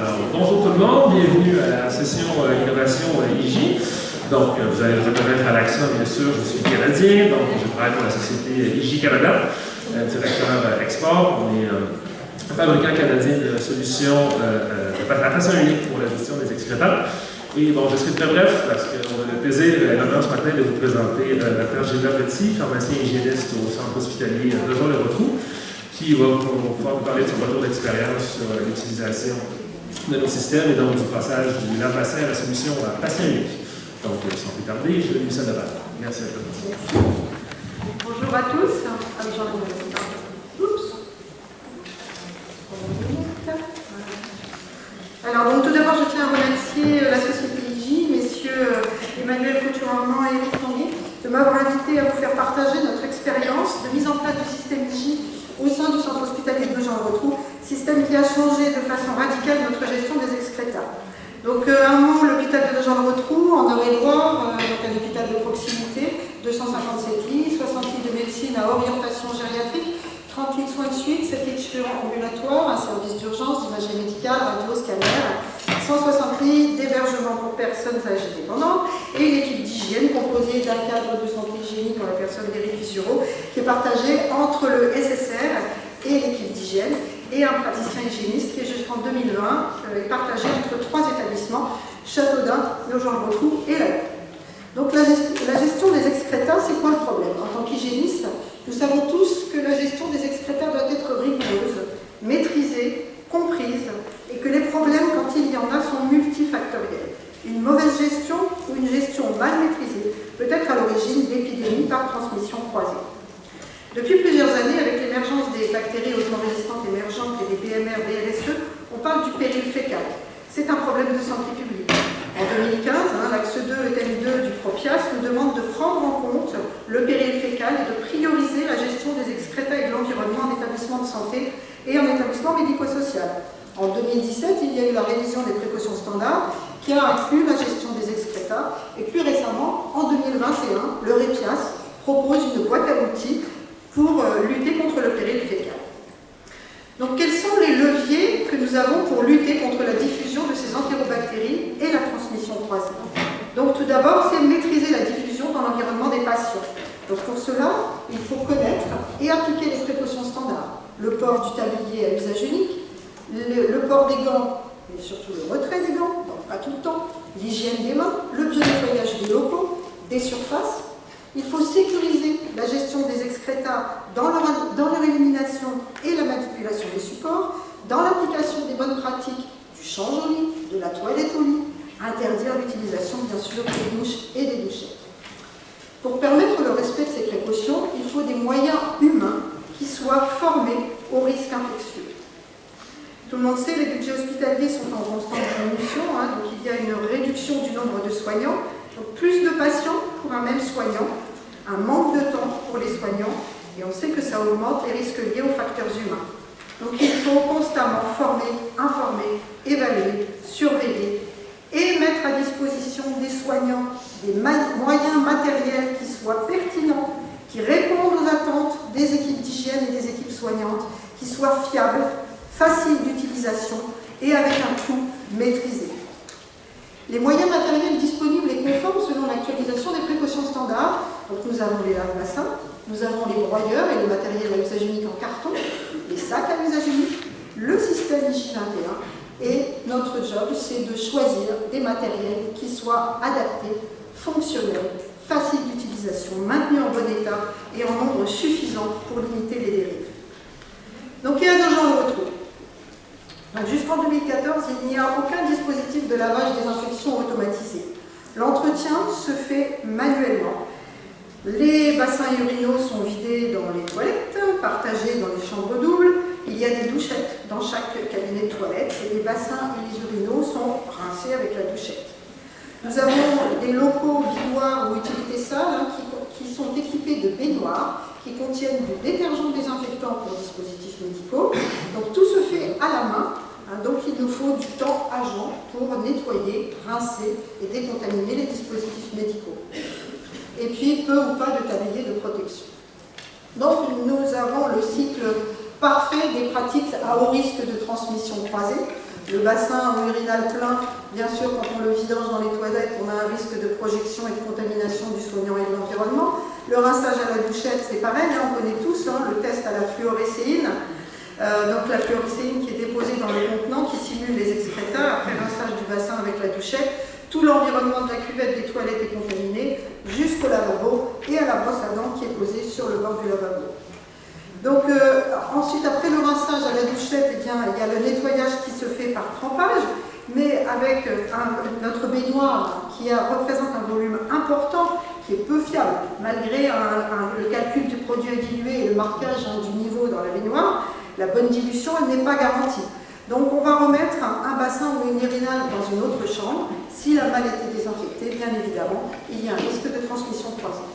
Alors, bonjour tout le monde, bienvenue à la session Innovation IJ. Donc, vous allez me reconnaître à l'accent, bien sûr, je suis canadien, donc je travaille pour la société IJ Canada, directeur export. On est un fabricant canadien de solutions à façon unique pour la gestion des excrétants. Et bon, je serai très bref parce qu'on a le plaisir et l'honneur ce matin de vous présenter Dr. Gilbert Petit, pharmacien hygiéniste au centre hospitalier de Jean-le-Rotrou, qui va pouvoir vous parler de son retour d'expérience sur l'utilisation de nos systèmes et donc du passage du lave-bassin à la solution à patient unique. Donc, sans plus tarder, je vais lui laisser le bal. Merci à tous. Bonjour à tous. Oups. Alors, donc, tout d'abord, je tiens à remercier la société IJ, messieurs Emmanuel Couture-Armand et Eric Tanguy, de m'avoir invité à vous faire partager notre expérience de mise en place du système IJ au sein du centre hospitalier de Jean-le-Rotrou, système qui a changé de façon radicale notre gestion des excrétas. Donc, un mot, l'hôpital de Jean-le-Rotrou, en Eure-et-Loire, donc un hôpital de proximité, 257 lits, 60 lits de médecine à orientation gériatrique, 30 lits de soins de suite, 7 lits de chirurgie ambulatoire, un service d'urgence, d'imagerie médicale, radio, scanner, 160 lits d'hébergement pour personnes âgées dépendantes et une équipe d'hygiène composée d'un cadre de santé hygiénique en la personne d'Éric Visureau qui est partagé entre le SSR et l'équipe d'hygiène et un praticien hygiéniste qui est jusqu'en 2020 est partagé entre 3 établissements, Châteaudun, Nogent-le-Rotrou et la Haye. Donc la gestion des excrétas, c'est quoi le problème? En tant qu'hygiéniste, nous savons tous que la gestion des excrétas doit être rigoureuse, maîtrisée, comprise, et que les problèmes, quand il y en a, sont multifactoriels. Une mauvaise gestion ou une gestion mal maîtrisée peut être à l'origine d'épidémies par transmission croisée. Depuis plusieurs années, avec l'émergence des bactéries hautement résistantes émergentes et des BMR, BLSE, on parle du péril fécal. C'est un problème de santé publique. En 2015, l'axe 2, le thème 2 du PROPIAS nous demande de prendre en compte le péril fécal et de prioriser la gestion des excrétas et de l'environnement en établissement de santé et en établissement médico-social. En 2017, il y a eu la révision des précautions standards qui a inclus la gestion des excrétas et plus récemment, en 2021, le REPIAS propose une boîte à outils pour lutter contre le péril fécal. Donc, quels sont les leviers que nous avons pour lutter contre la diffusion de ces entérobactéries et la transmission croisée? Donc, tout d'abord, c'est maîtriser la diffusion dans l'environnement des patients. Donc, pour cela, il faut connaître et appliquer les précautions standards. Le port du tablier à usage unique, le port des gants, et surtout le retrait des gants, donc pas tout le temps, l'hygiène des mains, le bio-nettoyage des locaux, des surfaces. Il faut sécuriser la gestion des excrétas dans leur élimination et la manipulation des supports, dans l'application des bonnes pratiques du change au lit, de la toilette au lit, interdire l'utilisation bien sûr des douches et des douchettes. Pour permettre le respect de ces précautions, il faut des moyens humains qui soient formés aux risques infectieux. Tout le monde sait, les budgets hospitaliers sont en constante diminution, donc il y a une réduction du nombre de soignants, donc plus de patients pour un même soignant, un manque de temps pour les soignants, et on sait que ça augmente les risques liés aux facteurs humains. Donc il faut constamment former, informer, évaluer, surveiller et mettre à disposition des soignants des moyens matériels qui soient pertinents, qui répondent aux attentes des équipes d'hygiène et des équipes soignantes, qui soient fiables, faciles d'utilisation et avec un coût maîtrisé. Les moyens matériels disponibles et conformes selon l'actualisation des précautions standards. Donc nous avons les lave-bassins, nous avons les broyeurs et le matériel à usage unique en carton, les sacs à usage unique, le système IJ21 et notre job c'est de choisir des matériels qui soient adaptés, fonctionnels, faciles d'utilisation, maintenus en bon état et en nombre suffisant pour limiter les dérives. Donc il y a 2 gens le retrouve. Donc jusqu'en 2014, il n'y a aucun dispositif de lavage des infections automatisé. L'entretien se fait manuellement. Les bassins urinaux sont vidés dans les toilettes, partagés dans les chambres doubles. Il y a des douchettes dans chaque cabinet de toilette et les bassins et les urinaux sont rincés avec la douchette. Nous avons des locaux vidoirs ou utilités salles qui sont équipés de baignoires qui contiennent du détergent désinfectant pour dispositifs médicaux. Donc tout se fait à la main, donc il nous faut du temps agent pour nettoyer, rincer et décontaminer les dispositifs médicaux. Et puis peu ou pas de tablier de protection. Donc nous avons le cycle parfait des pratiques à haut risque de transmission croisée. Le bassin urinal plein, bien sûr, quand on le vidange dans les toilettes, on a un risque de projection et de contamination du soignant et de l'environnement. Le rinçage à la douchette, c'est pareil, hein, on connaît tous le test à la fluorécéine. Donc la fluorécéine qui est déposée dans le contenant, qui simule les excréteurs, après rinçage du bassin avec la douchette. Tout l'environnement de la cuvette des toilettes est contaminé, jusqu'au lavabo et à la brosse à dents qui est posée sur le bord du lavabo. Donc ensuite, après le rinçage à la douchette, eh bien, il y a le nettoyage qui se fait par trempage, mais avec notre baignoire qui représente un volume important, qui est peu fiable, malgré le calcul du produit à diluer et le marquage du niveau dans la baignoire, la bonne dilution, elle n'est pas garantie. Donc on va remettre un bassin ou une urinale dans une autre chambre. Si la malle était désinfectée, bien évidemment, il y a un risque de transmission croisée.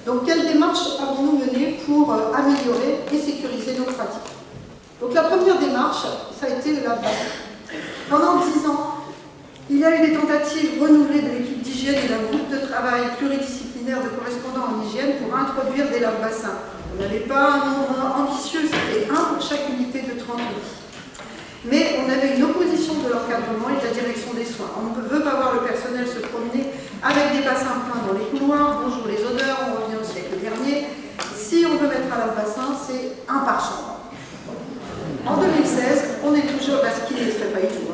Donc quelle démarche avons-nous menée pour améliorer et sécuriser nos pratiques? Donc la première démarche, ça a été le lave-bassin. Pendant 10 ans, il y a eu des tentatives renouvelées de l'équipe d'hygiène et d'un groupe de travail pluridisciplinaire de correspondants en hygiène pour introduire des lave-bassins. On n'avait pas un nombre ambitieux, c'était un pour chaque unité de 30 minutes. Mais on avait une opposition de l'encadrement et de la direction des soins. On ne veut pas voir le personnel se promener avec des bassins pleins dans les couloirs. Bonjour les odeurs, on revient au siècle dernier. Si on veut mettre un lave-bassin, c'est un par chambre. En 2016, on est toujours, parce qu'il ne serait pas du tout,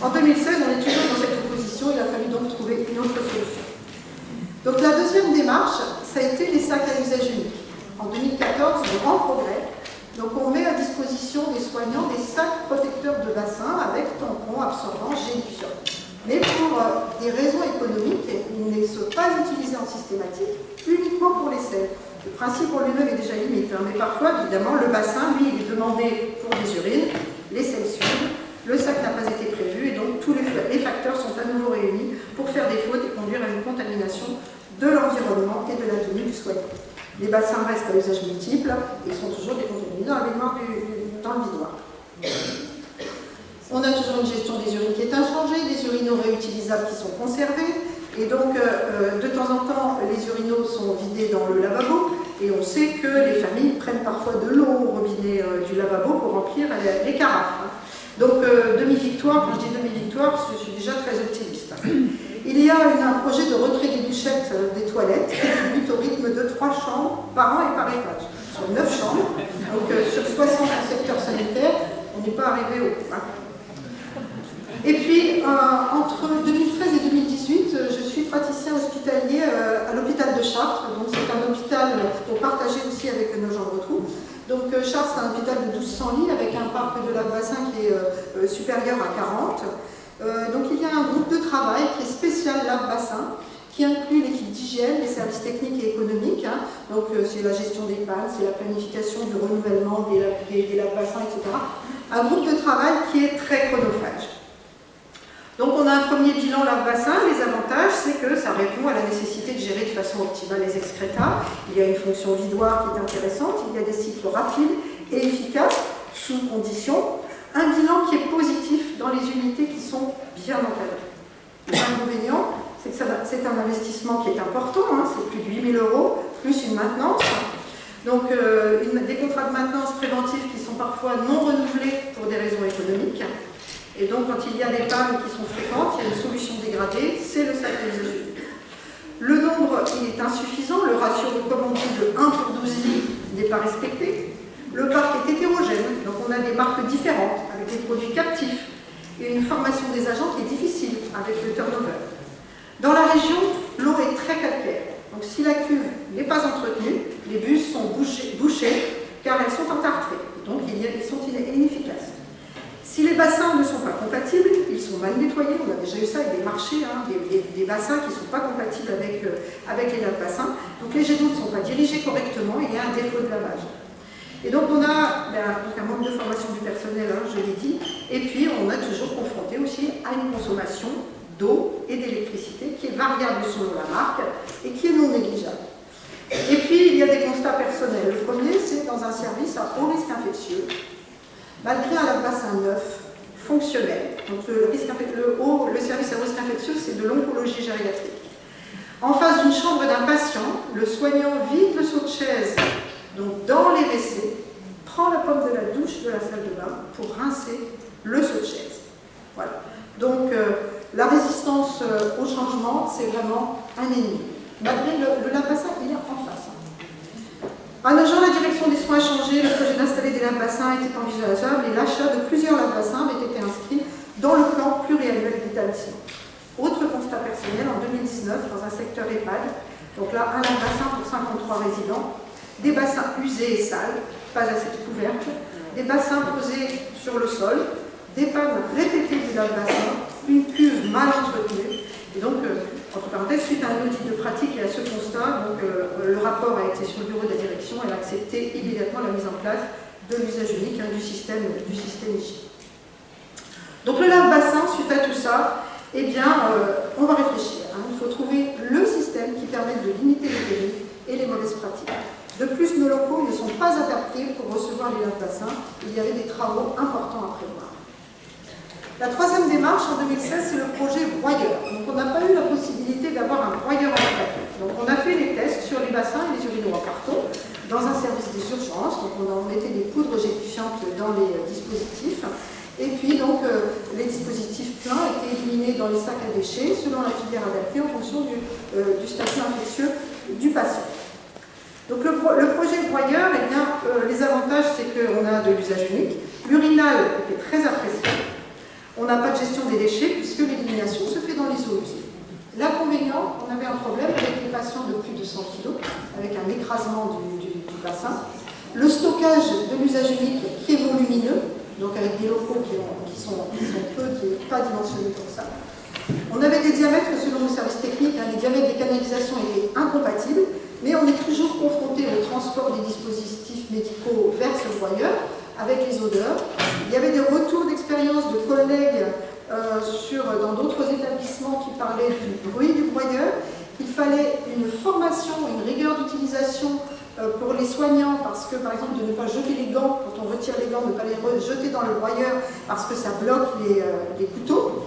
en 2016, on est toujours dans cette opposition, il a fallu donc trouver une autre solution. Donc la deuxième démarche, ça a été les sacs à usage unique. En 2014, grand progrès. Donc on met à disposition des soignants des sacs protecteurs de bassin avec tampons, absorbants, gélifiants. Mais pour des raisons économiques, ils ne sont pas utilisés en systématique, uniquement pour les selles. Le principe en lui-même est déjà limite, mais parfois, évidemment, le bassin, lui, il est demandé pour des urines, les selles suivent, le sac n'a pas été prévu, et donc tous les facteurs sont à nouveau réunis pour faire des fautes et conduire à une contamination de l'environnement et de la tenue du soignant. Les bassins restent à usage multiple et sont toujours décontaminés dans la baignoire dans le vidoir. On a toujours une gestion des urines qui est inchangée, des urinaux réutilisables qui sont conservés. Et donc, de temps en temps, les urinaux sont vidés dans le lavabo. Et on sait que les familles prennent parfois de l'eau au robinet du lavabo pour remplir les carafes. Donc, demi-victoire, quand je dis demi-victoire, je suis déjà très optimiste. Il y a un projet de retrait des douchettes des toilettes qui débute au rythme de 3 chambres par an et par étage. Sur 9 chambres, donc sur 60 en secteur sanitaire, on n'est pas arrivé au bout. Et puis, entre 2013 et 2018, je suis praticien hospitalier à l'hôpital de Chartres. Donc, c'est un hôpital pour partager aussi avec nos gens de retrouve. Donc, Chartres, c'est un hôpital de 1200 lits avec un parc de lave-bassin qui est supérieur à 40. Donc, il y a un groupe de travail qui est spécial lave-bassin, qui inclut l'équipe d'hygiène, les services techniques et économiques. Donc, c'est la gestion des pannes, c'est la planification du renouvellement des lave-bassins, etc. Un groupe de travail qui est très chronophage. Donc on a un premier bilan lave-bassin. Les avantages, c'est que ça répond à la nécessité de gérer de façon optimale les excrétas. Il y a une fonction vidoire qui est intéressante, il y a des cycles rapides et efficaces sous conditions. Un bilan qui est positif dans les unités qui sont bien encadrées. L'inconvénient, c'est que c'est un investissement qui est important, c'est plus de 8 000 €, plus une maintenance. Donc des contrats de maintenance préventifs qui sont parfois non renouvelés pour des raisons économiques. Et donc, quand il y a des pannes qui sont fréquentes, il y a une solution dégradée, c'est le sac à usage unique. Le nombre, il est insuffisant, le ratio recommandé de 1 pour 12 lits n'est pas respecté. Le parc est hétérogène, donc on a des marques différentes, avec des produits captifs, et une formation des agents qui est difficile avec le turnover. Dans la région, l'eau est très calcaire, donc si la cuve n'est pas entretenue, les bus sont bouchés car elles sont entartrées, donc ils sont inefficaces. Si les bassins ne sont pas compatibles, ils sont mal nettoyés. On a déjà eu ça avec des marchés, des bassins qui ne sont pas compatibles avec les lave-bassins. Donc les jets d'eau ne sont pas dirigés correctement, il y a un défaut de lavage. Et donc on a un manque de formation du personnel, je l'ai dit, et puis on est toujours confronté aussi à une consommation d'eau et d'électricité qui est variable selon la marque et qui est non négligeable. Et puis il y a des constats personnels. Le premier, c'est dans un service à haut risque infectieux. Malgré un lave-bassin neuf, fonctionnel, donc le service à haut risque infectieux, c'est de l'oncologie gériatrique. En face d'une chambre d'un patient, le soignant vide le seau de chaise donc dans les WC, prend la pomme de la douche de la salle de bain pour rincer le seau de chaise. Donc la résistance au changement, c'est vraiment un ennemi. Malgré le lave-bassin, il est en face. À Nogent, la direction des soins a changé, le projet d'installer des lave-bassins était envisageable et l'achat de plusieurs lave-bassins avait été inscrit dans le plan pluriannuel d'établissement. Autre constat personnel, en 2019, dans un secteur EHPAD, donc là, un lave-bassin pour 53 résidents, des bassins usés et sales, pas assez couverts, des bassins posés sur le sol, des pannes répétées du lave-bassin, une cuve mal entretenue. Et donc, entre parenthèses, suite à un audit de pratique et à ce constat, donc, le rapport a été sur le bureau de la direction, elle a accepté immédiatement la mise en place de l'usage unique du système IGI. Donc le lave-bassin, suite à tout ça, eh bien, on va réfléchir. Il faut trouver le système qui permette de limiter les dérives et les mauvaises pratiques. De plus, nos locaux ne sont pas adaptés pour recevoir les lave-bassins. Il y avait des travaux importants à prévoir. La troisième démarche en 2016, c'est le projet broyeur. Donc on n'a pas eu la possibilité d'avoir un broyeur en fait. Donc on a fait les tests sur les bassins et les urinoirs partout dans un service des urgences. Donc on mettait des poudres gélifiantes dans les dispositifs. Et puis donc les dispositifs pleins étaient éliminés dans les sacs à déchets selon la filière adaptée en fonction du statut infectieux du patient. Donc le projet broyeur, eh bien, les avantages, c'est qu'on a de l'usage unique. L'urinal était très apprécié. On n'a pas de gestion des déchets puisque l'élimination se fait dans les eaux usées. L'inconvénient, on avait un problème avec les patients de plus de 100 kg, avec un écrasement du bassin. Le stockage de l'usage unique qui est volumineux, donc avec des locaux qui sont peu, qui n'est pas dimensionnés pour ça. On avait des diamètres selon nos services techniques, les diamètres des canalisations étaient incompatibles, mais on est toujours confronté au transport des dispositifs médicaux vers ce broyeur, avec les odeurs. Il y avait des retours d'expérience de collègues dans d'autres établissements qui parlaient du bruit du broyeur. Il fallait une formation, une rigueur d'utilisation pour les soignants, parce que, par exemple, de ne pas jeter les gants, quand on retire les gants, ne pas les jeter dans le broyeur, parce que ça bloque les couteaux.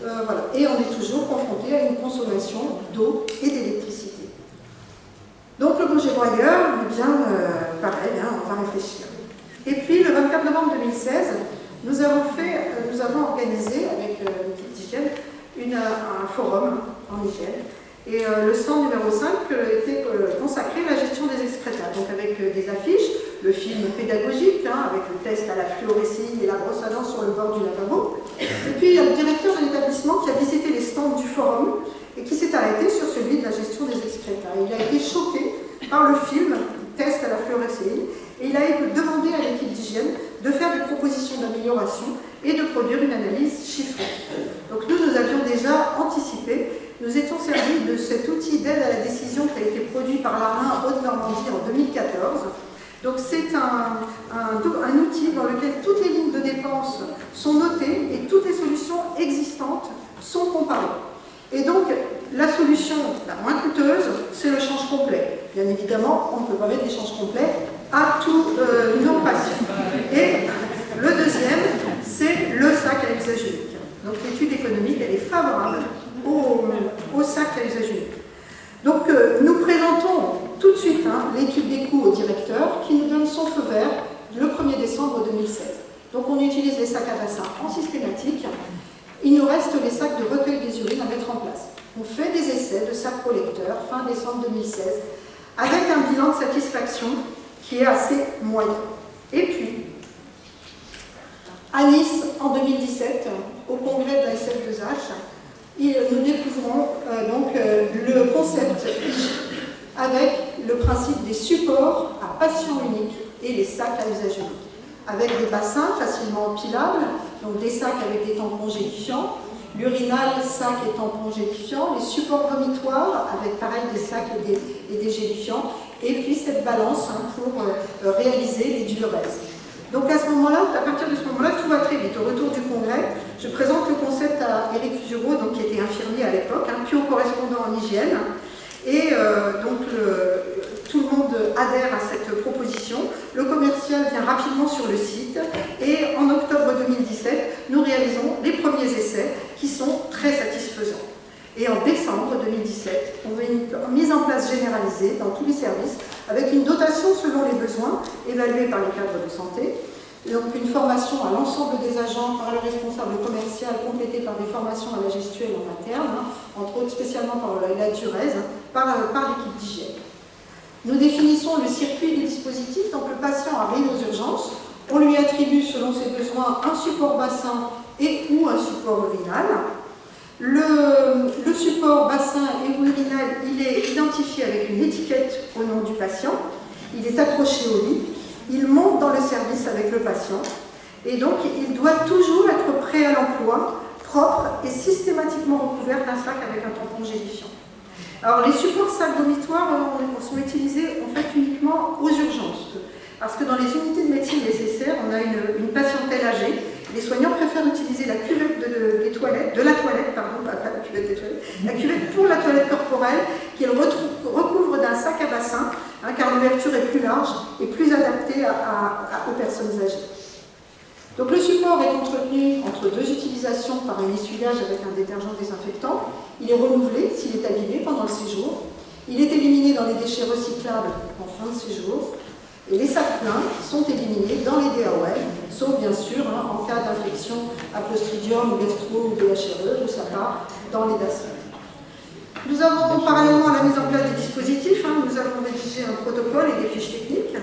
Voilà. Et on est toujours confronté à une consommation d'eau et d'électricité. Donc le projet broyeur, eh bien, pareil, on va réfléchir. Et puis, le 24 novembre 2016, nous avons organisé, avec l'équipe d'hygiène, un forum en hygiène. Et le stand numéro 5 était consacré à la gestion des excrétas, donc avec des affiches, le film pédagogique, avec le test à la fluorescéine et la brosse à dents sur le bord du lavabo. Et puis, il y a le directeur de l'établissement qui a visité les stands du forum et qui s'est arrêté sur celui de la gestion des excrétas. Il a été choqué par le film, test à la fluorescéine, et il a demandé à l'équipe d'hygiène de faire des propositions d'amélioration et de produire une analyse chiffrée. Donc nous avions déjà anticipé, nous étions servis de cet outil d'aide à la décision qui a été produit par l'ARMA Haute-Normandie en 2014. Donc c'est un outil dans lequel toutes les lignes de dépenses sont notées et toutes les solutions existantes sont comparées. Et donc la solution la moins coûteuse, c'est le change complet. Bien évidemment, on ne peut pas mettre des changes complets à tous nos patients. Et le deuxième, c'est le sac à usage unique. Donc l'étude économique, elle est favorable au sac à usage unique. Donc nous présentons tout de suite l'étude des coûts au directeur qui nous donne son feu vert le 1er décembre 2016. Donc on utilise les sacs à bassin en systématique. Il nous reste les sacs de recueil des urines à mettre en place. On fait des essais de sacs collecteurs fin décembre 2016 avec un bilan de satisfaction qui est assez moyen. Et puis, à Nice, en 2017, au congrès de la SF2H, nous découvrons le concept avec le principe des supports à passion unique et les sacs à usage unique, avec des bassins facilement empilables, donc des sacs avec des tampons gélifiants, l'urinal, sac et tampons gélifiants, les supports vomitoires avec pareil des sacs et des gélifiants, et puis cette balance pour réaliser les diurèses. Donc à partir de ce moment-là, tout va très vite. Au retour du congrès, je présente le concept à Éric Fusereau, qui était infirmier à l'époque, pio-correspondant en hygiène. Et tout le monde adhère à cette proposition. Le commercial vient rapidement sur le site. Et en octobre 2017, nous réalisons les premiers essais qui sont très satisfaisants. Et en décembre 2017, on a une mise en place généralisée dans tous les services avec une dotation selon les besoins évaluée par les cadres de santé. Donc une formation à l'ensemble des agents par le responsable commercial sociale complétée par des formations à la gestuelle en interne, entre autres spécialement par la Durez, par l'équipe d'hygiène. Nous définissons le circuit du dispositif, donc le patient arrive aux urgences, on lui attribue selon ses besoins un support bassin et ou un support urinal. Le support bassin et ou urinal, il est identifié avec une étiquette au nom du patient, il est accroché au lit, il monte dans le service avec le patient et donc il doit toujours être prêt à l'emploi, propre et systématiquement recouvert d'un sac avec un tampon gélifiant. Alors les supports sacs dormitoires sont utilisés en fait uniquement aux urgences, parce que dans les unités de médecine nécessaires, on a une patientèle âgée. Les soignants préfèrent utiliser la cuvette de la toilette, la cuvette pour la toilette corporelle, qu'ils recouvrent d'un sac à bassin, car l'ouverture est plus large et plus adaptée aux personnes âgées. Donc le support est entretenu entre deux utilisations par un essuyage avec un détergent désinfectant. Il est renouvelé s'il est abîmé pendant le séjour. Il est éliminé dans les déchets recyclables en fin de séjour. Et les sacs pleins sont éliminés dans les DAOL, sauf bien sûr en cas d'infection à Clostridium, gastro ou DHRE, où ça part dans les DASRI. Nous avons, parallèlement à la mise en place du dispositif, nous avons rédigé un protocole et des fiches techniques.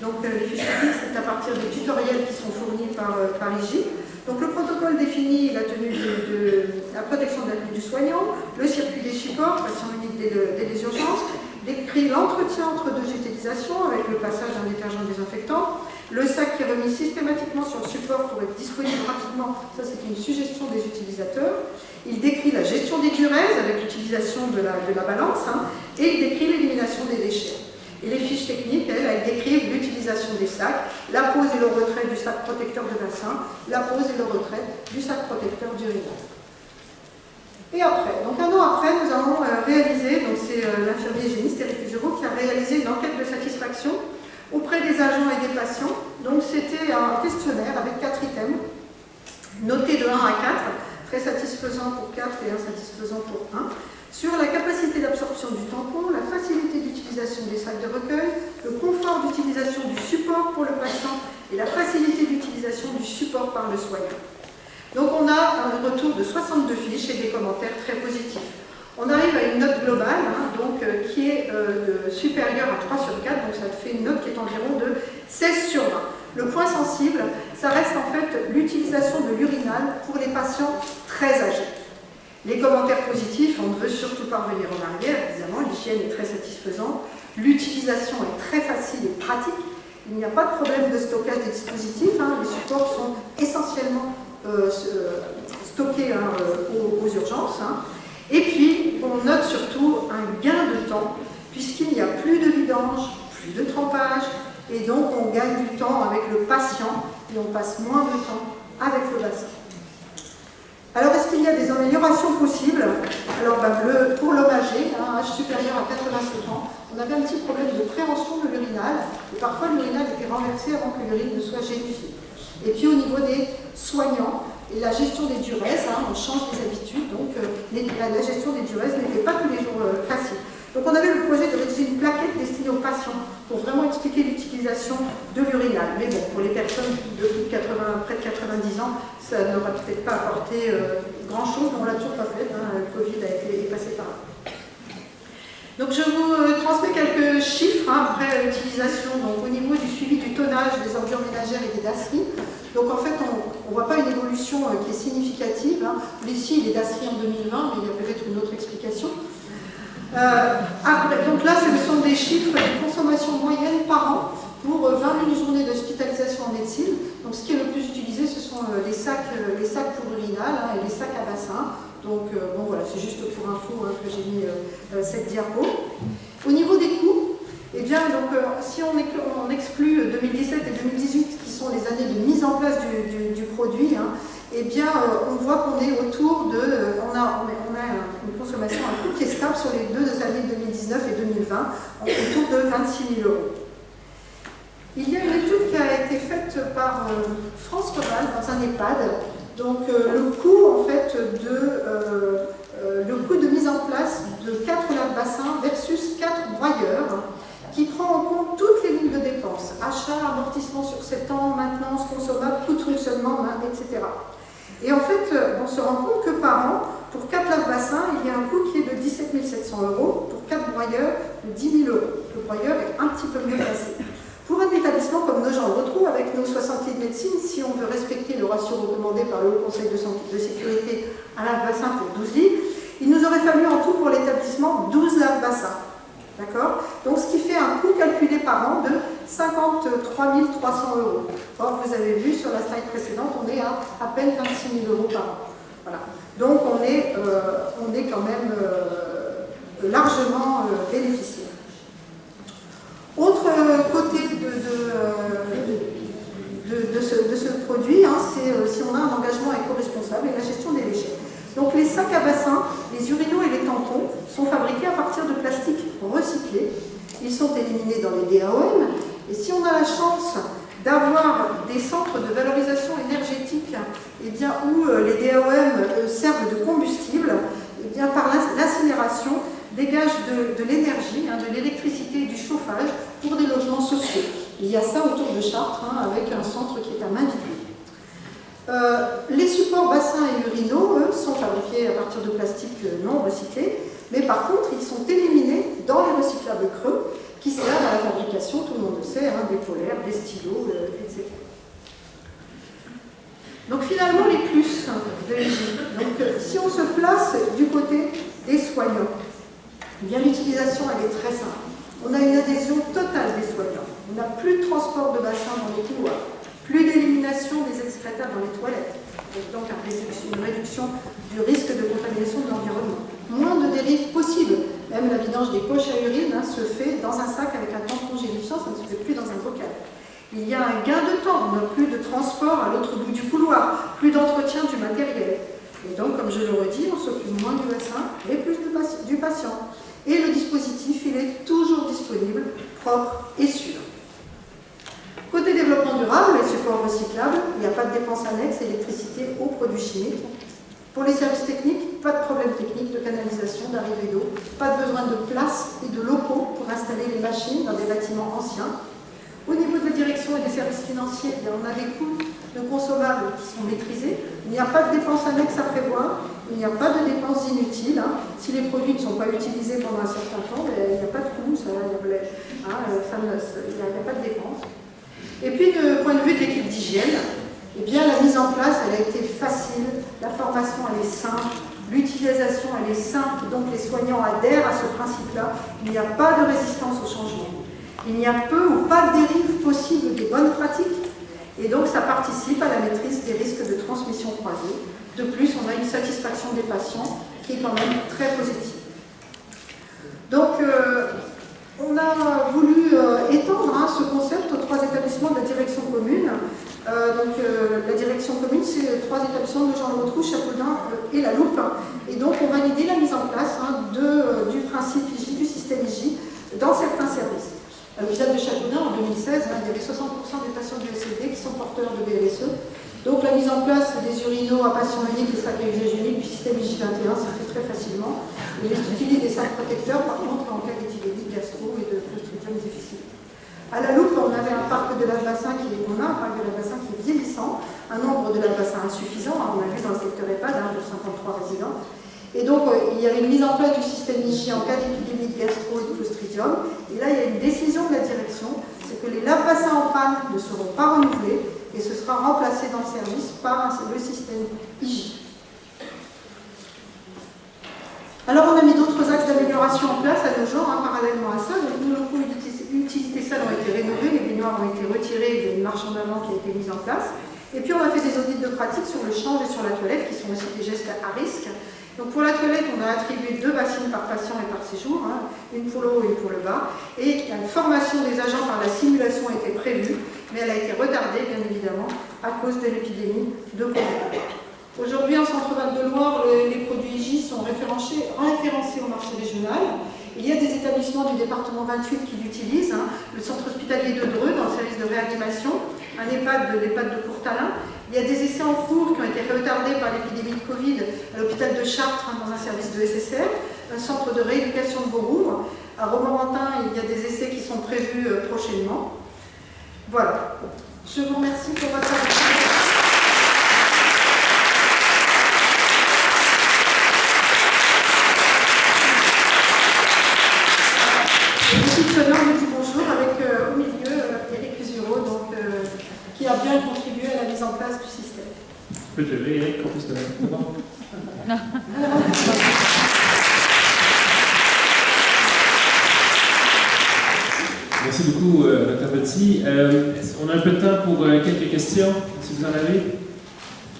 Donc les fiches techniques, c'est à partir des tutoriels qui sont fournis par IJ. Donc le protocole définit la tenue la protection de la tenue du soignant, le circuit des supports, patient unique dès les urgences, décrit l'entretien entre deux utilisations avec le passage d'un détergent désinfectant, le sac qui est remis systématiquement sur le support pour être disponible rapidement, ça c'est une suggestion des utilisateurs. Il décrit la gestion des durées avec l'utilisation de la balance et il décrit l'élimination des déchets. Et les fiches techniques, elles décrivent l'utilisation des sacs, la pose et le retrait du sac protecteur de bassin, la pose et le retrait du sac protecteur d'urinal. Et après, donc un an après, nous avons réalisé, donc c'est l'infirmier hygiéniste Eric Giraud qui a réalisé une enquête de satisfaction auprès des agents et des patients. Donc c'était un questionnaire avec 4 items, notés de 1 à 4, très satisfaisant pour 4 et insatisfaisant pour 1, sur la capacité d'absorption du tampon, la facilité d'utilisation des sacs de recueil, le confort d'utilisation du support pour le patient et la facilité d'utilisation du support par le soignant. Donc on a un retour de 62 fiches et des commentaires très positifs. On arrive à une note globale qui est supérieure à 3 sur 4, donc ça fait une note qui est environ de 16 sur 20. Le point sensible, ça reste en fait l'utilisation de l'urinal pour les patients très âgés. Les commentaires positifs, on ne veut surtout pas revenir en arrière, évidemment, l'hygiène est très satisfaisante, l'utilisation est très facile et pratique, il n'y a pas de problème de stockage des dispositifs, les supports sont essentiellement stockés aux urgences. Et puis, on note surtout un gain de temps, puisqu'il n'y a plus de vidange, plus de trempage, et donc on gagne du temps avec le patient, et on passe moins de temps avec le bassin. Alors, est-ce qu'il y a des améliorations possibles? Alors, pour l'homme âgé, un âge supérieur à 87 ans, on avait un petit problème de préhension de l'urinal, et parfois l'urinal était renversé avant que l'urine ne soit gélifiée. Et puis au niveau des soignants, et la gestion des durées, on change les habitudes, donc la gestion des durées n'était pas tous les jours facile. Donc on avait le projet de rédiger une plaquette destinée aux patients pour vraiment expliquer l'utilisation de l'urinal. Mais bon, pour les personnes de près de 90 ans, ça n'aura peut-être pas apporté grand-chose, mais on ne l'a toujours pas fait, le Covid est passé par là. Donc je vous transmets quelques chiffres après l'utilisation, au niveau du suivi du tonnage des ordures ménagères et des DASRI. Donc en fait, on ne voit pas une évolution qui est significative. Ici, les DASRI en 2020, mais il y a peut-être une autre explication. Donc là, ce sont des chiffres de consommation moyenne par an pour 20 000 journées d'hospitalisation en médecine. Donc ce qui est le plus utilisé, ce sont les sacs pour urinal et les sacs à bassin. Donc bon voilà, c'est juste pour info que j'ai mis cette diapo. Au niveau des coûts, eh bien, donc, si on exclut 2017 et 2018, qui sont les années de mise en place du produit, eh bien, on voit qu'on est autour de... on a une consommation, un coût qui est stable sur les 2 années 2019 et 2020, autour de 26 000 €. Il y a une étude qui a été faite par France Reval dans un EHPAD. Donc le coût en fait le coût de mise en place de 4 lave-bassins versus 4 broyeurs qui prend en compte toutes les lignes de dépenses, achat, amortissement sur 7 ans, maintenance, consommable, coût de fonctionnement, etc. Et en fait, on se rend compte que par an, pour 4 lave-bassins, il y a un coût qui est de 17 700 €, pour 4 broyeurs, de 10 000 €. Le broyeur est un petit peu mieux placé. Pour un établissement comme Nogent-le-Rotrou, avec nos 60 lits de médecine, si on veut respecter le ratio recommandé par le Haut Conseil de sécurité, un lave-bassin pour 12 lits, il nous aurait fallu en tout pour l'établissement 12 lave-bassins. D'accord? Donc ce qui fait un coût calculé par an de 53 300 €. Or, vous avez vu sur la slide précédente, on est à peine 26 000 € par an. Voilà. Donc on est quand même largement bénéficiaire. Autre côté de ce produit, hein, c'est si on a un engagement éco-responsable et la gestion des déchets. Donc les sacs à bassin, les urinaux et les tampons sont fabriqués à partir de plastique recyclé. Ils sont éliminés dans les DAOM. Et si on a la chance d'avoir des centres de valorisation énergétique eh bien, où les DAOM servent de combustible, eh bien, par l'incinération, dégagent de l'énergie, hein, de l'électricité et du chauffage pour des logements sociaux. Il y a ça autour de Chartres, hein, avec un centre qui est à Mainvilliers. Les supports bassins et urinaux, eux, sont fabriqués à partir de plastique non recyclé, mais par contre, ils sont éliminés dans les recyclables creux qui servent à la fabrication, tout le monde le sait, hein, des polaires, des stylos, etc. Donc finalement, les plus de l'IGI. Donc si on se place du côté des soignants, eh bien l'utilisation, elle est très simple. On a une adhésion totale des soignants. On n'a plus de transport de bassin dans les couloirs, plus d'élimination des excréteurs dans les toilettes, donc une réduction du risque de contamination de l'environnement. Moins de dérives possibles. Même la vidange des poches à urine se fait dans un sac avec un tampon gélifiant, ça ne se fait plus dans un bocal. Il y a un gain de temps, on n'a plus de transport à l'autre bout du couloir, plus d'entretien du matériel. Et donc, comme je le redis, on s'occupe moins du bassin et plus du patient. Et le dispositif, il est toujours disponible, propre et sûr. Côté développement durable, les supports recyclables, il n'y a pas de dépenses annexes, électricité, eau, produits chimiques. Pour les services techniques, pas de problème technique de canalisation, d'arrivée d'eau, pas de besoin de place et de locaux pour installer les machines dans des bâtiments anciens. Au niveau de la direction et des services financiers, on a des coûts de consommables qui sont maîtrisés. Il n'y a pas de dépenses annexes à prévoir, il n'y a pas de dépenses inutiles. Hein. Si les produits ne sont pas utilisés pendant un certain temps, il n'y a pas de coût, il n'y a pas de dépenses. Et puis, du point de vue de l'équipe d'hygiène, eh bien, la mise en place, elle a été facile, la formation, elle est simple, l'utilisation, elle est simple, donc les soignants adhèrent à ce principe-là. Il n'y a pas de résistance au changement. Il n'y a peu ou pas de dérive possible des bonnes pratiques, et donc ça participe à la maîtrise des risques de transmission croisée. De plus, on a une satisfaction des patients qui est quand même très positive. Donc, on a voulu étendre ce concept aux 3 établissements de la direction commune. La direction commune, c'est 3 établissements de Nogent-le-Rotrou, Chapelain et La Loupe. Et donc, on validait la mise en place du principe IGI, du système IGI, dans certains services. À l'hôpital de Chapelain, en 2016, il y avait 60% des patients du SLD qui sont porteurs de BLSE. Donc, la mise en place des urinaux à patient unique, les sacs à usage unique du système IGI 21, ça fait très facilement. Et l'utilité des sacs protecteurs, par contre, en cas d'épidémie de gastro et de clostridium difficile. À La Loupe, on avait un parc de lave-bassins qui est vieillissant, un nombre de lave-bassins insuffisant, on l'a vu dans le secteur EHPAD, de 53 résidents. Et donc, il y avait une mise en place du système IGI en cas d'épidémie de gastro et de clostridium. Et là, il y a une décision de la direction, c'est que les lave-bassins en panne ne seront pas renouvelés et ce sera remplacé dans le service par le système IGI. Alors, on a mis d'autres axes d'amélioration en place à Nogent, parallèlement à ça. Donc, nos locaux utilité salles ont été rénovés, les baignoires ont été retirées, il y a une marche en avant qui a été mise en place. Et puis, on a fait des audits de pratique sur le change et sur la toilette, qui sont aussi des gestes à risque. Donc pour la toilette, on a attribué 2 bassines par patient et par séjour, une pour le haut et une pour le bas. Et la formation des agents par la simulation a été prévue, mais elle a été retardée, bien évidemment, à cause de l'épidémie de Covid. Aujourd'hui, en Centre-Val de Loire, les produits IGI sont référencés au marché régional. Il y a des établissements du département 28 qui l'utilisent, le centre hospitalier de Dreux dans le service de réanimation, un EHPAD de Courtalin. Il y a des essais en cours qui ont été retardés par l'épidémie de Covid à l'hôpital de Chartres, dans un service de SSR, un centre de rééducation de Beaubourg. À Romorantin, il y a des essais qui sont prévus prochainement. Voilà. Je vous remercie pour votre attention. peux te lever, Eric, qu'on puisse te mettre devant. Merci beaucoup, Dr. Petit. On a un peu de temps pour quelques questions, si vous en avez.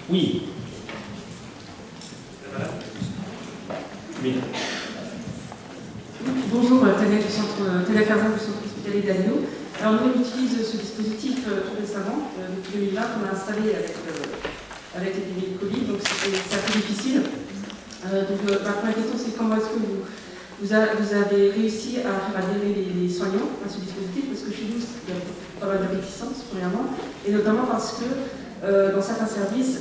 Oui. Oui. Bonjour, Tania du centre Affaires du centre hospitalier d'Agneau. Alors nous, on utilise ce dispositif tout récemment, depuis 2020, qu'on a installé avec l'épidémie de Covid, donc c'est un peu difficile. Ma première question, c'est comment est-ce que vous avez réussi à faire adhérer les soignants à ce dispositif, parce que chez nous, il y a pas mal de réticences, premièrement, et notamment parce que dans certains services,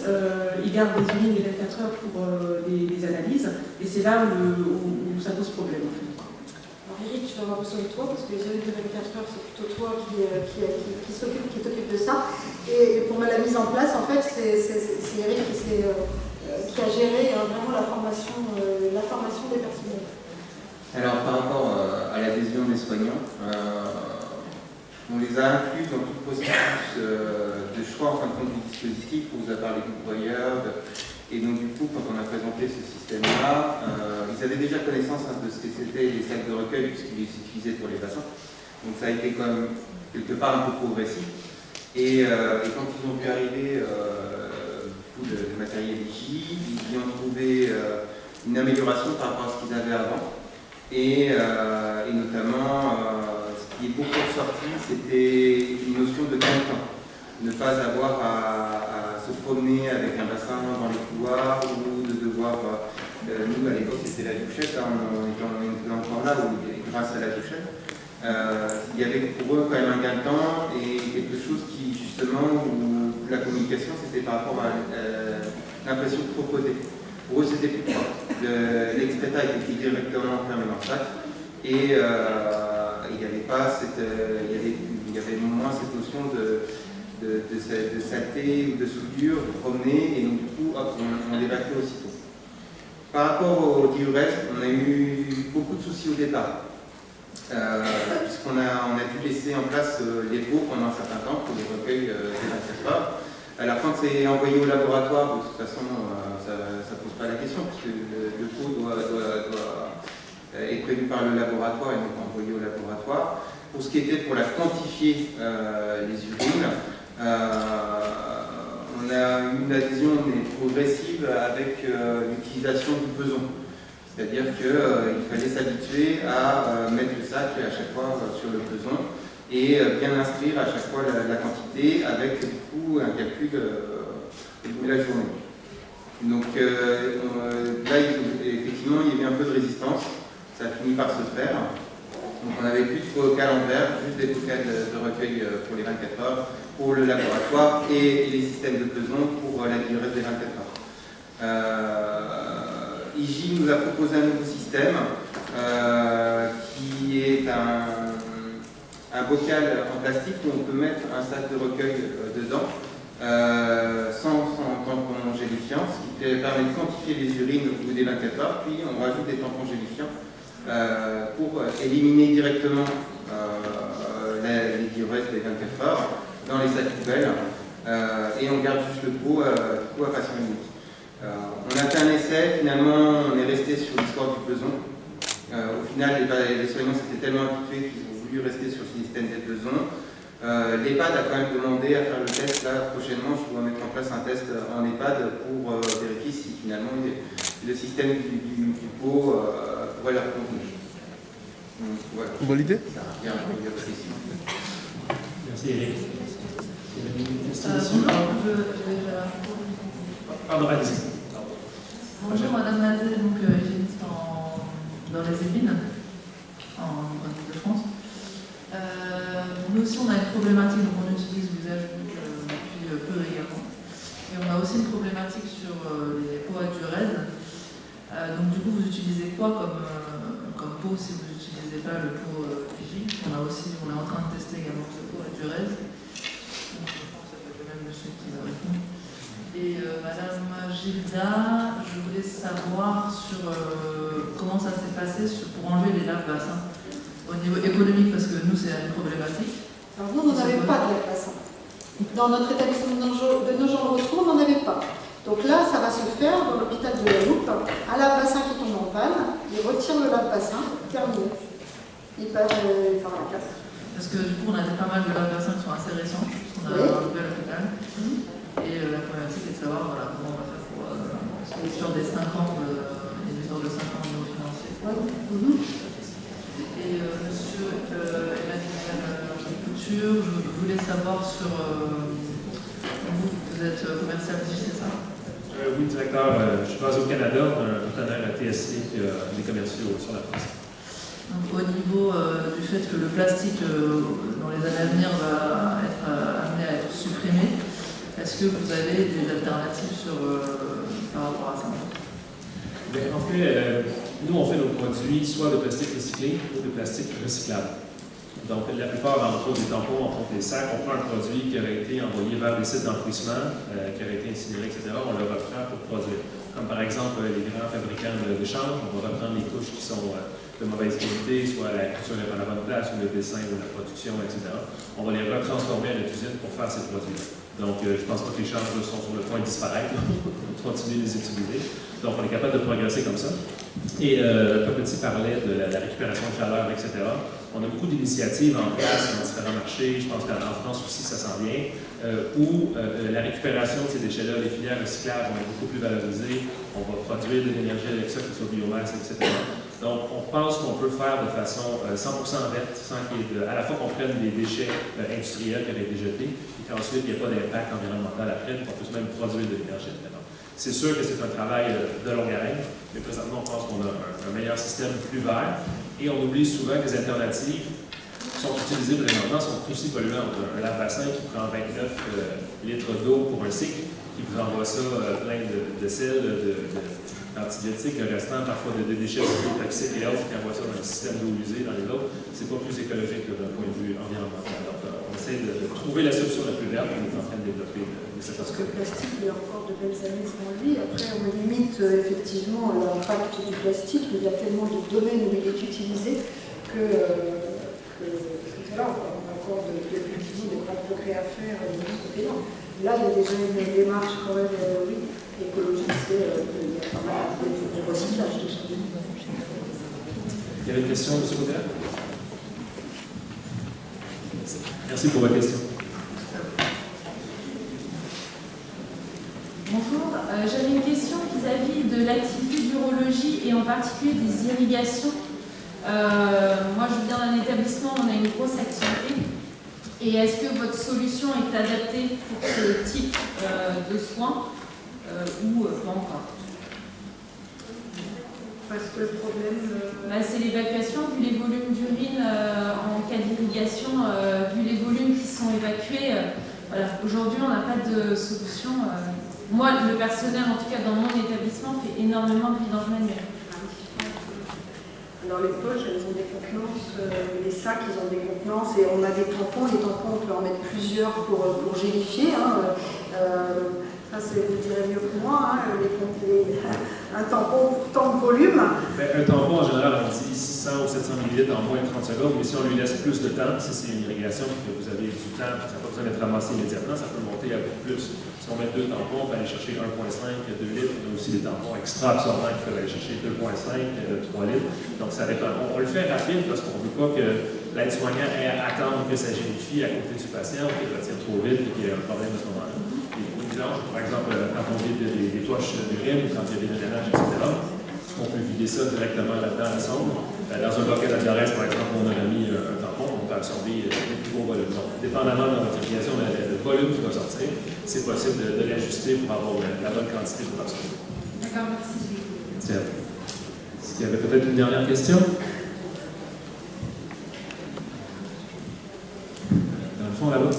ils gardent des urines les 24 heures pour des analyses, et c'est là où ça pose problème. En fait. Alors Eric, je vais avoir besoin de toi, parce que les urines de 24 heures, c'est plutôt toi qui t'occupe de ça. Et pour la mise en place, en fait, c'est Eric qui a géré vraiment la formation des personnels. Alors, par rapport à l'adhésion des soignants, on les a inclus dans tout le processus de choix en fin de compte du dispositif. On vous a parlé du Word. Et donc, du coup, quand on a présenté ce système-là, ils avaient déjà connaissance de ce que c'était les sacs de recueil, puisqu'ils les utilisaient pour les patients. Donc, ça a été quand même quelque part un peu progressif. Et quand ils ont vu arriver beaucoup de matériel IJ, ils y ont trouvé une amélioration par rapport à ce qu'ils avaient avant. Et notamment, ce qui est beaucoup ressorti, c'était une notion de gain de temps. Ne pas avoir à se promener avec un bassin dans les couloirs ou de devoir. Nous, à l'époque, c'était la douchette, hein, on était encore là, grâce à la douchette. Il y avait pour eux quand même un gain de temps et quelque chose qui, justement, où la communication, c'était par rapport à l'impression de propreté. Pour eux, c'était plus propre. L'excréta était directement enfermé dans le sac et il y avait moins cette notion de saleté ou de souillure, de promener, et donc du coup, on l'évacuait aussitôt. Par rapport au diurèse, on a eu beaucoup de soucis au départ, puisqu'on a dû laisser en place les pots pendant un certain temps pour les recueils des 24 heures. Alors quand c'est envoyé au laboratoire, de toute façon, ça ne pose pas la question, puisque le pot est prévu par le laboratoire et donc envoyé au laboratoire. Pour ce qui était pour la quantifier les urines, on a eu une adhésion progressive avec l'utilisation du peson. C'est-à-dire qu'il fallait s'habituer à mettre le sac à chaque fois sur le peson et bien inscrire à chaque fois la quantité avec du coup un calcul au bout de la journée. Donc là, effectivement, il y avait un peu de résistance. Ça a fini par se faire. Donc on n'avait plus de bocal en verre, juste des bocals de recueil pour les 24 heures, pour le laboratoire et les systèmes de peson pour la durée des 24 heures. IJ nous a proposé un nouveau système qui est un bocal en plastique où on peut mettre un sac de recueil dedans sans tampon gélifiant, ce qui permet de quantifier les urines au bout des 24 heures, puis on rajoute des tampons gélifiants pour éliminer directement les diurèses des 24 heures dans les sacs poubelles et on garde juste le pot à patient unique. On a fait un essai, finalement on est resté sur l'histoire du peson. Au final, les soignants s'étaient tellement habitués qu'ils ont voulu rester sur le système des pesons. L'EHPAD a quand même demandé à faire le test. Là, prochainement, je dois mettre en place un test en EHPAD pour vérifier si finalement le système du pot pourrait leur convenir. Voilà. Bonne idée. Merci Eric. Pardon, allez-y. Bonjour Madame Mazet, donc hygiéniste dans les Yvelines, en Ile-de-France. Nous aussi on a une problématique, donc on utilise l'usage depuis peu également. Et on a aussi une problématique sur les pots à diurèse. Donc du coup vous utilisez quoi comme pot si vous n'utilisez pas le pot IJ? On est en train de tester également ce pot à diurèse. Donc je pense que ça peut être le même monsieur qui va répondre. Et Madame Gilda, je voulais savoir sur comment ça s'est passé pour enlever les lave-bassins au niveau économique, parce que nous c'est une problématique. Alors nous, on n'en avait pas de lave-bassin. Dans notre établissement de Nogent-le-Rotrou, on n'en avait pas. Donc là, ça va se faire dans l'hôpital de la Loupe, un lave-bassin qui tombe en panne, il retire le lave-bassin, terminé. Il part la casse. Parce que du coup, on a pas mal de lave-bassins qui sont assez récents, on a un nouvel hôpital. Et la problématique est de savoir voilà, comment on va faire pour sur des 5 ans, des mesures de 5 ans au niveau financier. Et monsieur Emmanuel Couture, je voulais savoir sur vous êtes commercial Digi, c'est ça? Oui, directeur, je suis basé au Canada, un partenaire à TSC qui a des commerciaux sur la France. Donc, au niveau du fait que le plastique dans les années à venir va être amené à être supprimé, est-ce que vous avez des alternatives par rapport à ça? Mais en fait, nous on fait nos produits soit de plastique recyclé ou de plastique recyclable. Donc la plupart d'entre eux, des tampons, entre autres des sacs, on prend un produit qui aurait été envoyé vers des sites d'enfouissement, qui aurait été incinéré, etc. On le reprend pour produire. Comme par exemple les grands fabricants d'échange, on va reprendre les couches qui sont de mauvaise qualité, soit la couture n'est pas à la bonne place, ou le dessin, ou la production, etc. On va les retransformer à notre usine pour faire ces produits-là. Donc je ne pense pas que les charges sont sur le point de disparaître, on va continuer de les utiliser. Donc on est capable de progresser comme ça. Et comme Petit parlait de la récupération de chaleur, etc. On a beaucoup d'initiatives en place dans différents marchés, je pense qu'en France aussi ça s'en vient, où la récupération de ces déchets-là, les filières recyclables vont être beaucoup plus valorisées, on va produire de l'énergie avec ça, que ce soit biomasse, etc. Donc on pense qu'on peut faire de façon 100% verte, sans qu'il y ait à la fois qu'on prenne des déchets industriels qui avaient été jetés, et qu'ensuite il n'y ait pas d'impact environnemental après, qu'on puisse même produire de l'énergie. C'est sûr que c'est un travail de longue haleine, mais présentement on pense qu'on a un meilleur système plus vert. Et on oublie souvent que les alternatives qui sont utilisées présentement sont aussi polluantes. Un lave-bassin qui prend 29 litres d'eau pour un cycle, qui vous envoie ça plein de sel, d'antibiotiques, de restants, parfois de déchets toxiques et autres, qui envoient ça dans le système d'eau usée, dans les autres, c'est pas plus écologique que d'un point de vue environnemental. Donc, on essaie de trouver la solution la plus verte, on est en train de développer cette Parce que le plastique, il y a encore de belles années devant lui. Après, on limite effectivement l'impact du plastique, mais il y a tellement de domaines où il est utilisé que là, on a encore effectivement des grands progrès à faire de ce côté-là. Là, il y a déjà une démarche quand même écologiste, il y a pas mal de recyclage de ce côté. Il y avait une question de ce côté-là? Merci pour votre question. Bonjour, j'avais une question vis-à-vis de l'activité d'urologie et en particulier des irrigations. Moi, je viens d'un établissement où on a une grosse activité. Et est-ce que votre solution est adaptée pour ce type de soins ou pas encore? Parce que le problème... C'est l'évacuation, vu les volumes d'urine en cas d'irrigation, vu les volumes qui sont évacués. Voilà. Aujourd'hui, on n'a pas de solution. Moi, le personnel, en tout cas dans mon établissement, fait énormément de vidange manuel. Alors les poches, elles ont des contenances, les sacs, ils ont des contenances, et on a des tampons. Les tampons, on peut en mettre plusieurs pour gélifier. Ça, vous direz mieux que moi, un tampon pour tant de volume. Un tampon, en général, on dit 600 ou 700 ml en moins de 30 secondes, mais si on lui laisse plus de temps, si c'est une irrigation que vous avez du temps, ça n'a pas besoin d'être ramassé immédiatement, ça peut monter à beaucoup plus. Si on met 2 tampons, on peut aller chercher 1,5, 2 litres. On a aussi des tampons extra absorbants qui peuvent aller chercher 2,5, 3 litres. Donc ça dépend. On le fait rapide parce qu'on ne veut pas que l'aide-soignant ait à attendre que ça gélifie à côté du patient, qu'il retire trop vite et qu'il y ait un problème à ce moment-là. Par exemple, quand on vide des poches d'urine, quand il y a des drainages, etc., on peut vider ça directement là-dedans à la sonde. Dans un bocal à diarrhèse, par exemple, on a mis un tampon, on peut absorber les plus gros volumes. Donc, dépendamment de notre irrigation, le volume qui va sortir, c'est possible de l'ajuster pour avoir la bonne quantité pour absorber. D'accord, merci. Merci à vous. Est-ce qu'il y avait peut-être une dernière question? Dans le fond, là-bas.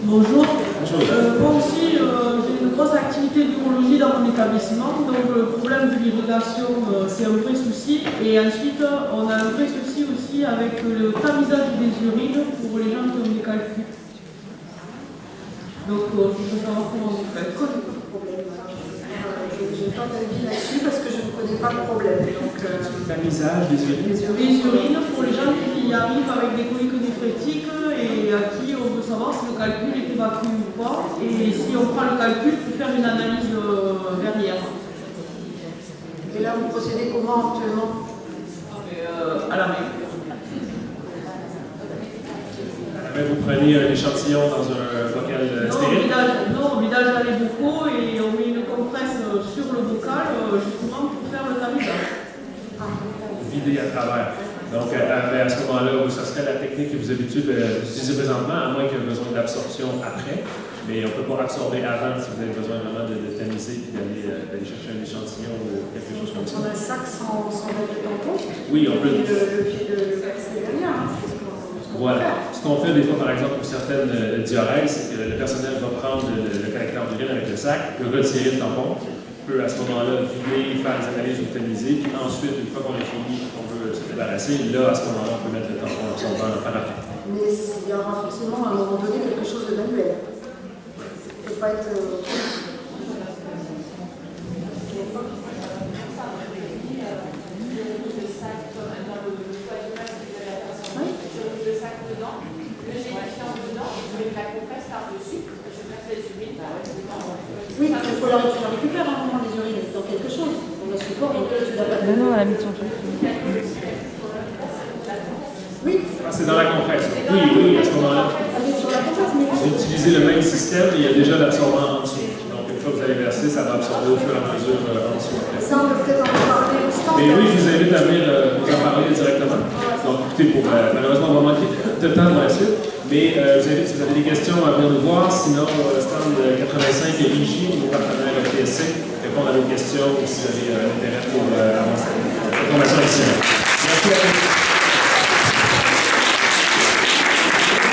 Bonjour. Moi aussi, j'ai une grosse activité d'urologie dans mon établissement, donc le problème de l'irrigation, c'est un vrai souci. Et ensuite, on a un vrai souci aussi avec le tamisage des urines pour les gens qui ont des calculs. Donc je veux savoir comment vous faites. Je n'ai pas de problème. Je n'ai pas d'avis là-dessus parce que je ne connais pas le problème. Donc, Tamisage des urines. Les urines, pour les gens qui arrivent avec des coliques néphrétiques et à qui on veut savoir si le calcul est évacué ou pas, et si on prend le calcul pour faire une analyse verrière. et là, vous procédez comment actuellement? À la main. Vous prenez un échantillon dans un bocal stérile. On vidage dans les bocaux et on met une compresse sur le bocal justement pour faire le tamisage. Vider à travers. Donc, à ce moment-là, ça serait la technique que vous utilisez présentement, à moins qu'il y ait besoin d'absorption après. Mais on ne peut pas absorber avant si vous avez besoin vraiment de tamiser et d'aller chercher un échantillon ou quelque chose comme ça. On a un sac sans mettre le tampon. Oui, on peut. Et le verser derrière. Voilà. Ce qu'on fait des fois, par exemple, pour certaines diurèses, c'est que le personnel va prendre le collecteur d'urine avec le sac, le retirer le tampon, peut à ce moment-là vider, faire des analyses ou tamiser, puis ensuite, une fois qu'on a fini, qu'on veut se débarrasser, là, à ce moment-là, on peut mettre le tampon absorbant par après. Mais il y aura forcément à un moment donné quelque chose de manuel. Il ne peut pas être. Oui, il faut la récupérer à un moment les urines dans quelque chose, dans un support dans lequel tu dois pas. Non, elle a mis son truc. Oui, Ah, c'est dans la compresse. Oui, à ce moment-là. elle est sur la compresse, mais Vous utilisez le même système, il y a déjà l'absorbant en dessous. Donc, une fois que vous allez verser, ça va absorber au fur et à mesure en dessous. ça, on peut peut-être en parler au stand. Mais oui, je vous invite à venir vous en parler directement. Donc, écoutez, malheureusement, on va manquer de temps dans la suite. Mais je vous invite, si vous avez des questions, à venir nous voir. Sinon, stand 85 et IJ, nos partenaires TSC, répondre à vos questions ou si vous avez un intérêt pour avancer. Information ici. Merci à tous.